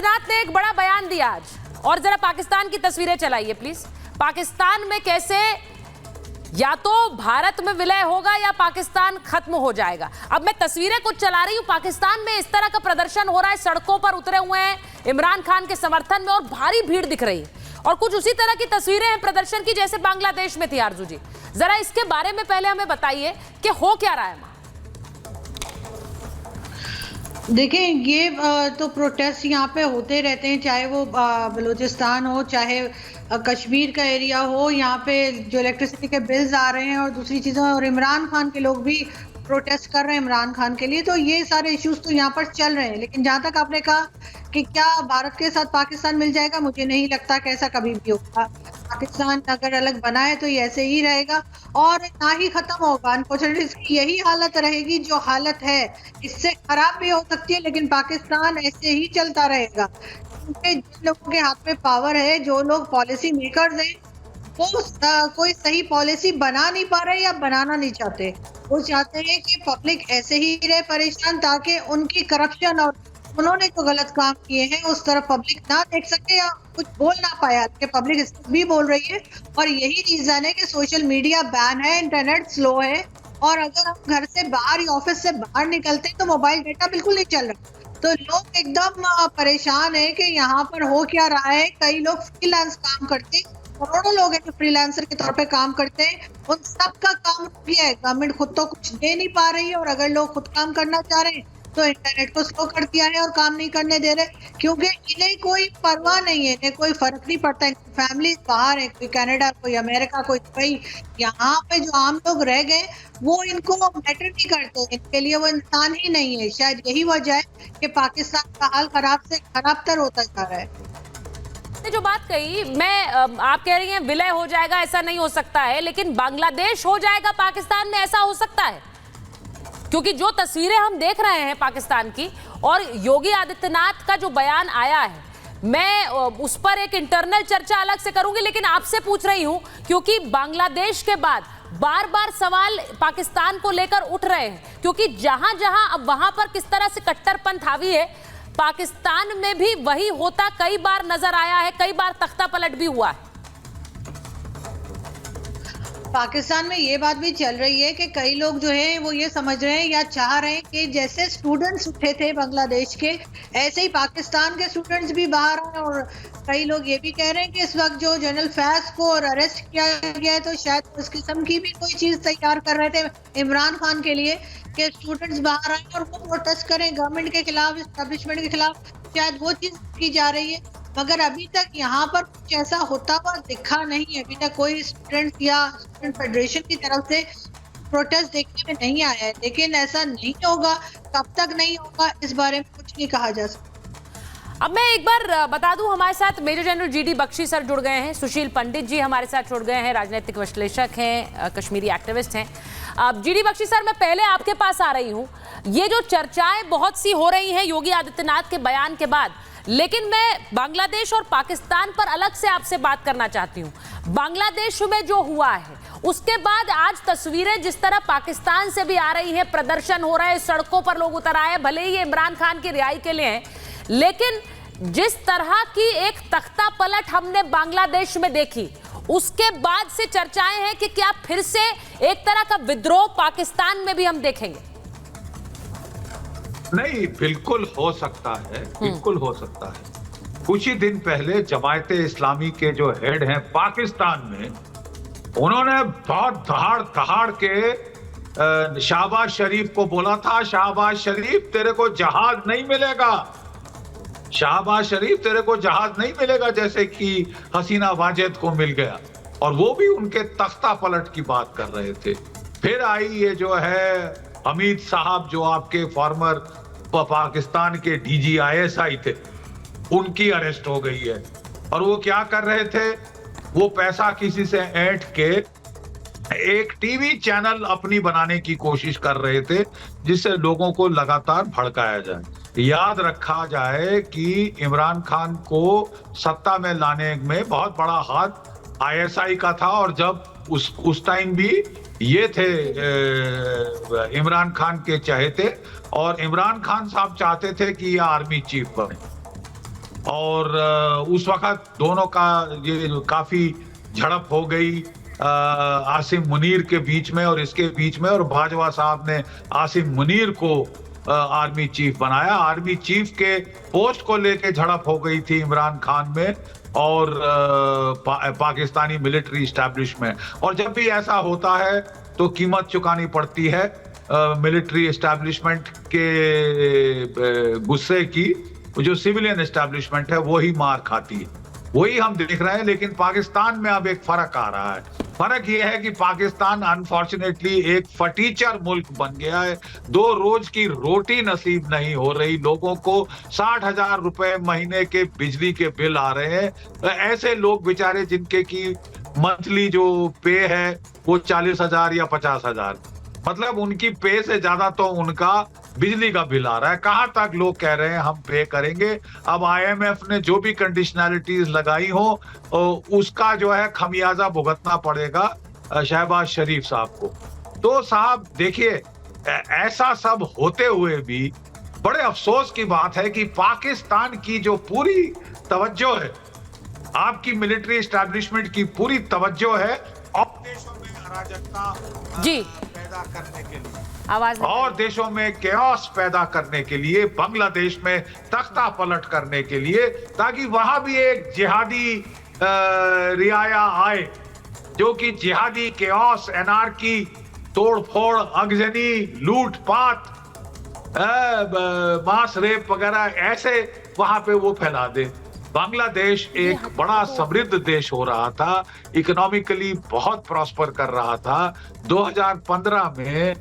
आदित्यनाथ ने एक बड़ा बयान दिया आज, और जरा पाकिस्तान की तस्वीरें चलाइए प्लीज। पाकिस्तान में कैसे या तो भारत में विलय होगा या पाकिस्तान खत्म हो जाएगा। अब मैं तस्वीरें कुछ चला रही हूं, पाकिस्तान में इस तरह का प्रदर्शन हो रहा है, सड़कों पर उतरे हुए हैं इमरान खान के समर्थन में और भारी भीड़ दिख रही है, और कुछ उसी तरह की तस्वीरें हैं प्रदर्शन की जैसे बांग्लादेश में थी। आरजू जी, जरा इसके बारे में पहले हमें बताइए कि हो क्या रहा है। देखिए, ये तो प्रोटेस्ट यहाँ पे होते रहते हैं, चाहे वो बलूचिस्तान हो, चाहे कश्मीर का एरिया हो। यहाँ पे जो इलेक्ट्रिसिटी के बिल्स आ रहे हैं और दूसरी चीज़ें, और इमरान खान के लोग भी प्रोटेस्ट कर रहे हैं इमरान खान के लिए, तो ये सारे इश्यूज तो यहाँ पर चल रहे हैं। लेकिन जहाँ तक आपने कहा कि क्या भारत के साथ पाकिस्तान मिल जाएगा, मुझे नहीं लगता कि ऐसा कभी भी होगा। पाकिस्तान अगर अलग बना है तो ये ऐसे ही रहेगा और ना ही खत्म होगा। अनफॉर्चुनेटली इसकी यही हालत रहेगी जो हालत है, इससे खराब भी हो सकती है, लेकिन पाकिस्तान ऐसे ही चलता रहेगा क्योंकि जिन लोगों के हाथ में पावर है, जो लोग पॉलिसी मेकर्स हैं, वो कोई सही पॉलिसी बना नहीं पा रहे या बनाना नहीं चाहते। वो चाहते हैं कि पब्लिक ऐसे ही रहे परेशान, ताकि उनकी करप्शन और उन्होंने जो गलत काम किए हैं उस तरफ पब्लिक ना देख सके या कुछ बोल ना पाया, कि पब्लिक भी बोल रही है। और यही रीजन है कि सोशल मीडिया बैन है, इंटरनेट स्लो है, और अगर हम घर से बाहर या ऑफिस से बाहर निकलते हैं तो मोबाइल डेटा बिल्कुल नहीं चल रहा। तो लोग एकदम परेशान है कि यहाँ पर हो क्या रहा है। कई लोग फ्रीलांस काम करते हैं, करोड़ों लोग हैं जो फ्रीलांसर के तौर पे काम करते हैं, उन सबका काम रुक गया है। गवर्नमेंट खुद तो कुछ दे नहीं पा रही है, और अगर लोग खुद काम करना चाह रहे हैं तो इंटरनेट को स्लो कर दिया है और काम नहीं करने दे रहे, क्योंकि इन्हें कोई परवाह नहीं है, इन्हें कोई फर्क नहीं पड़ता। इनकी फैमिली बाहर है, कोई कनाडा, कोई अमेरिका, कोई दुबई। यहाँ पे जो आम लोग रह गए वो इनको मैटर नहीं करते, इनके लिए वो इंसान ही नहीं है। शायद यही वजह है कि पाकिस्तान का हाल खराब से खराब तर होता जा रहा है। जो बात कही, मैं आप कह रही हैं विलय हो जाएगा, ऐसा नहीं हो सकता है, लेकिन बांग्लादेश हो जाएगा पाकिस्तान में, ऐसा हो सकता है? क्योंकि जो तस्वीरें हम देख रहे हैं पाकिस्तान की, और योगी आदित्यनाथ का जो बयान आया है, मैं उस पर एक इंटरनल चर्चा अलग से करूंगी, लेकिन आपसे पूछ रही हूं क्योंकि बांग्लादेश के बाद बार बार सवाल पाकिस्तान को लेकर उठ रहे हैं, क्योंकि जहां जहां अब वहां पर किस तरह से कट्टरपंथ हावी है, पाकिस्तान में भी वही होता कई बार नजर आया है, कई बार तख्ता पलट भी हुआ है। पाकिस्तान में ये बात भी चल रही है कि कई लोग जो हैं वो ये समझ रहे हैं या चाह रहे हैं कि जैसे स्टूडेंट्स उठे थे बांग्लादेश के, ऐसे ही पाकिस्तान के स्टूडेंट्स भी बाहर आए। और कई लोग ये भी कह रहे हैं कि इस वक्त जो जनरल फैज को और अरेस्ट किया गया है, तो शायद उस किस्म की भी कोई चीज तैयार कर रहे थे इमरान खान के लिए कि स्टूडेंट्स बाहर आए और वो प्रोटेस्ट करें गवर्नमेंट के खिलाफ, एस्टेब्लिशमेंट के खिलाफ। शायद वो चीज की जा रही है, मगर अभी तक यहाँ पर कुछ ऐसा होता हुआ दिखा नहीं है। अभी तक कोई स्टूडेंट या स्टूडेंट फेडरेशन की तरफ से प्रोटेस्ट देखने में नहीं आया है, लेकिन ऐसा नहीं होगा, कब तक नहीं होगा इस बारे में कुछ नहीं कहा जा सकता। अब मैं एक बार बता दूं, हमारे साथ major general GD Bakshi sir जुड़ गए हैं, सुशील पंडित जी हमारे साथ जुड़ गए हैं, राजनीतिक विश्लेषक हैं, कश्मीरी एक्टिविस्ट हैं। अब जीडी बख्शी सर, मैं पहले आपके पास आ रही हूं। ये जो चर्चाएं बहुत सी हो रही हैं योगी आदित्यनाथ के बयान के बाद, लेकिन मैं बांग्लादेश और पाकिस्तान पर अलग से आपसे बात करना चाहती हूँ। बांग्लादेश में जो हुआ है उसके बाद आज तस्वीरें जिस तरह पाकिस्तान से भी आ रही है, प्रदर्शन हो रहा है, सड़कों पर लोग उतर आए, भले ही ये इमरान खान की रिहाई के लिए हैं, लेकिन जिस तरह की एक तख्ता पलट हमने बांग्लादेश में देखी, उसके बाद से चर्चाएं हैं कि क्या फिर से एक तरह का विद्रोह पाकिस्तान में भी हम देखेंगे? नहीं, बिल्कुल हो सकता है, बिल्कुल हो सकता है। कुछ ही दिन पहले जमायते इस्लामी के जो हेड हैं पाकिस्तान में, उन्होंने बहुत दहाड़ दहाड़ के शहबाज शरीफ को बोला था, शहबाज शरीफ तेरे को जहाज नहीं मिलेगा, शहबाज शरीफ तेरे को जहाज नहीं मिलेगा, जैसे कि हसीना वाजेद को मिल गया। और वो भी उनके तख्ता पलट की बात कर रहे थे। फिर आई ये जो है हमीद साहब, जो आपके फॉर्मर पाकिस्तान के DGISI थे, उनकी अरेस्ट हो गई है। और वो क्या कर रहे थे, वो पैसा किसी से ऐंठ के एक टीवी चैनल अपनी बनाने की कोशिश कर रहे थे, जिससे लोगों को लगातार भड़काया जाए। याद रखा जाए कि इमरान खान को सत्ता में लाने में बहुत बड़ा हाथ ISI का था, और जब उस टाइम भी ये थे इमरान खान के चहेते, और इमरान खान साहब चाहते थे कि ये आर्मी चीफ बने। और उस वक्त दोनों का ये काफी झड़प हो गई आसिम मुनीर के बीच में और इसके बीच में, और बाजवा साहब ने आसिम मुनीर को आर्मी चीफ बनाया। आर्मी चीफ के पोस्ट को लेके झड़प हो गई थी इमरान खान में और पाकिस्तानी मिलिट्री एस्टैब्लिशमेंट। और जब भी ऐसा होता है तो कीमत चुकानी पड़ती है मिलिट्री एस्टैब्लिशमेंट के गुस्से की। जो सिविलियन एस्टैब्लिशमेंट है वो ही मार खाती है, वही हम देख रहे हैं। लेकिन पाकिस्तान में अब एक फर्क आ रहा है। फर्क ये है कि पाकिस्तान अनफॉर्चुनेटली एक फटीचर मुल्क बन गया है। 2 रोज की रोटी नसीब नहीं हो रही लोगों को। 60,000 रुपए महीने के बिजली के बिल आ रहे हैं। ऐसे लोग बेचारे जिनके की मंथली जो पे है वो 40,000 या 50,000, मतलब उनकी पे से ज्यादा तो उनका बिजली का बिल आ रहा है। कहां तक लोग कह रहे हैं हम पे करेंगे। अब IMF ने जो भी कंडीशनैलिटीज लगाई हो उसका जो है खमियाजा भुगतना पड़ेगा शहबाज शरीफ साहब को। तो साहब देखिए, ऐसा सब होते हुए भी बड़े अफसोस की बात है कि पाकिस्तान की जो पूरी तवज्जो है, आपकी मिलिट्री एस्टैब्लिशमेंट की पूरी तवज्जो है और देशों में अराजकता जी पैदा करने के लिए, आवाज और देशों में केओस पैदा करने के लिए, बांग्लादेश में तख्ता पलट करने के लिए, ताकि वहां भी एक जिहादी रियाया आए जो कि जिहादी केओस, एनार्की, तोड़फोड़, अगजनी, लूटपाट, मास रेप वगैरह ऐसे वहां पे वो फैला दे। बांग्लादेश एक बड़ा समृद्ध देश हो रहा था, इकोनॉमिकली बहुत प्रॉस्पर कर रहा था। 2015 में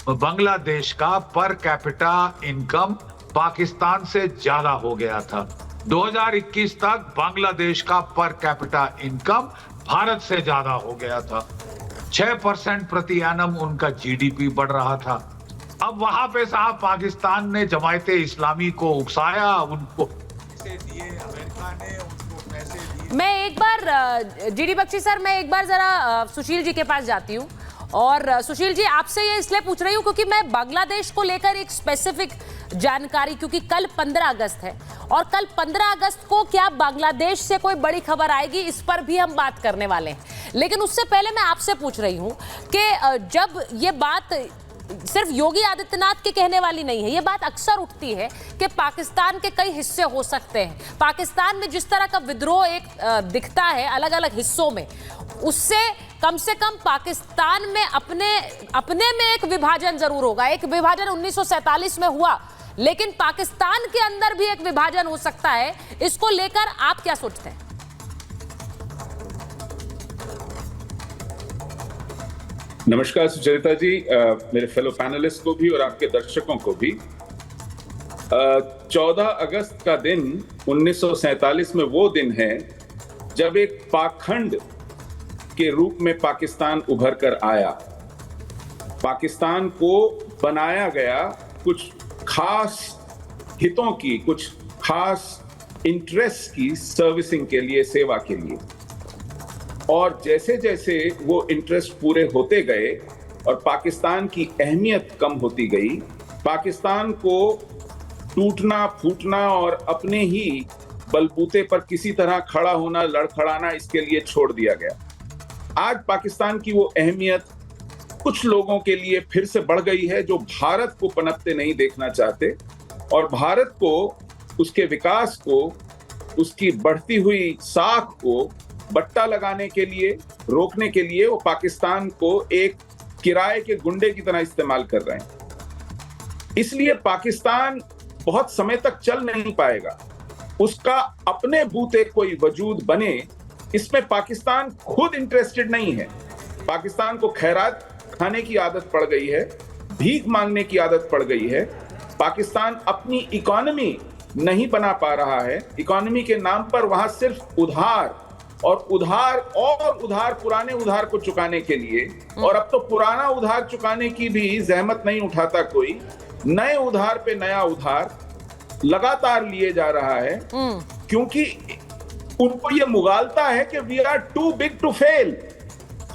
बांग्लादेश का पर कैपिटा इनकम पाकिस्तान से ज्यादा हो गया था। 2021 तक बांग्लादेश का पर कैपिटा इनकम भारत से ज्यादा हो गया था। 6% प्रति एनम उनका GDP बढ़ रहा था। अब वहां पे साहब पाकिस्तान ने जमायते इस्लामी को उकसाया, उनको पैसे दिए, अमेरिका ने उनको पैसे दिए। मैं एक बार जीडी बख्शी सर, मैं एक बार जरा सुशील जी के पास जाती हूँ। और सुशील जी, आपसे ये इसलिए पूछ रही हूँ क्योंकि मैं बांग्लादेश को लेकर एक स्पेसिफिक जानकारी, क्योंकि कल 15 अगस्त है और कल 15 अगस्त को क्या बांग्लादेश से कोई बड़ी खबर आएगी, इस पर भी हम बात करने वाले हैं। लेकिन उससे पहले मैं आपसे पूछ रही हूँ कि जब ये बात सिर्फ योगी आदित्यनाथ के कहने वाली नहीं है, ये बात अक्सर उठती है कि पाकिस्तान के कई हिस्से हो सकते हैं। पाकिस्तान में जिस तरह का विद्रोह एक दिखता है अलग अलग हिस्सों में, उससे कम से कम पाकिस्तान में अपने में एक विभाजन जरूर होगा। एक विभाजन 1947 में हुआ, लेकिन पाकिस्तान के अंदर भी एक विभाजन हो सकता है। इसको लेकर आप क्या सोचते हैं? नमस्कार सुचरिता जी, मेरे फेलो पैनलिस्ट को भी और आपके दर्शकों को भी। 14 अगस्त का दिन 1947 में वो दिन है जब एक पाखंड के रूप में पाकिस्तान उभर कर आया। पाकिस्तान को बनाया गया कुछ खास हितों की, कुछ खास इंटरेस्ट की सर्विसिंग के लिए, सेवा के लिए। और जैसे जैसे वो इंटरेस्ट पूरे होते गए और पाकिस्तान की अहमियत कम होती गई, पाकिस्तान को टूटना फूटना और अपने ही बलबूते पर किसी तरह खड़ा होना, लड़खड़ाना, इसके लिए छोड़ दिया गया। आज पाकिस्तान की वो अहमियत कुछ लोगों के लिए फिर से बढ़ गई है जो भारत को पनपते नहीं देखना चाहते, और भारत को, उसके विकास को, उसकी बढ़ती हुई साख को बट्टा लगाने के लिए, रोकने के लिए वो पाकिस्तान को एक किराए के गुंडे की तरह इस्तेमाल कर रहे हैं। इसलिए पाकिस्तान बहुत समय तक चल नहीं पाएगा। उसका अपने बूते कोई वजूद बने, इसमें पाकिस्तान खुद इंटरेस्टेड नहीं है। पाकिस्तान को खैरात खाने की आदत पड़ गई है, भीख मांगने की आदत पड़ गई है। पाकिस्तान अपनी इकोनॉमी नहीं बना पा रहा है। इकोनॉमी के नाम पर वहां सिर्फ उधार और उधार और उधार, पुराने उधार को चुकाने के लिए, और अब तो पुराना उधार चुकाने की भी जहमत नहीं उठाता कोई। नए उधार पे नया उधार लगातार लिए जा रहा है, क्योंकि उनको ये मुगालता है कि we are too big to fail.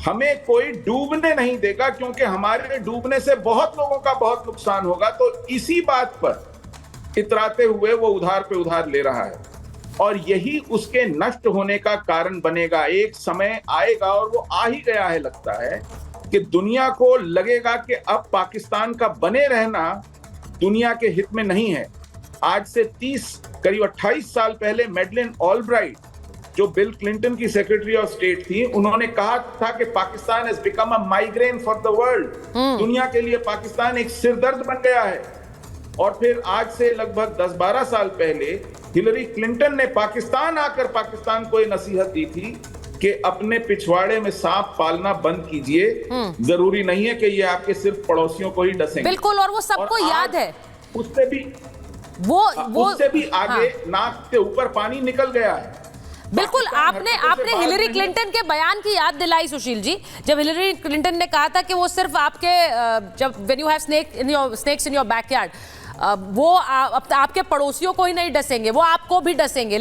हमें कोई डूबने नहीं देगा, क्योंकि हमारे डूबने से बहुत लोगों का बहुत नुकसान होगा। तो इसी बात पर इतराते हुए वो उधार पे उधार ले रहा है। और यही उसके नष्ट होने का कारण बनेगा। एक समय आएगा और वो आ ही गया है, लगता है कि दुनिया को लगेगा कि अब पाकिस्तान का बने रहना दुनिया के हित में नहीं है। आज से करीब 28 साल पहले मैडलिन ऑलब्राइट, जो बिल क्लिंटन की सेक्रेटरी ऑफ स्टेट थी, उन्होंने कहा था कि Pakistan has become a migraine for the world. दुनिया के लिए पाकिस्तान एक सिरदर्द बन गया है। और फिर आज से लगभग 10-12 साल पहले हिलरी क्लिंटन ने पाकिस्तान आकर पाकिस्तान को ये नसीहत दी थी कि अपने पिछवाड़े में सांप पालना बंद कीजिए। जरूरी नहीं है कि ये आपके सिर्फ पड़ोसियों को ही डसेंगे। बिल्कुल, और वो सबको याद है। उससे भी उससे भी आगे नाक के ऊपर पानी निकल गया है। बिल्कुल, आपने हिलरी क्लिंटन के बयान की याद दिलाई सुशील जी, जब हिलरी क्लिंटन ने कहा था कि वो सिर्फ आपके जब when you have snakes in your backyard, वो आपके पड़ोसियों को ही नहीं डसेंगे, वो आपको भी डसेंगे।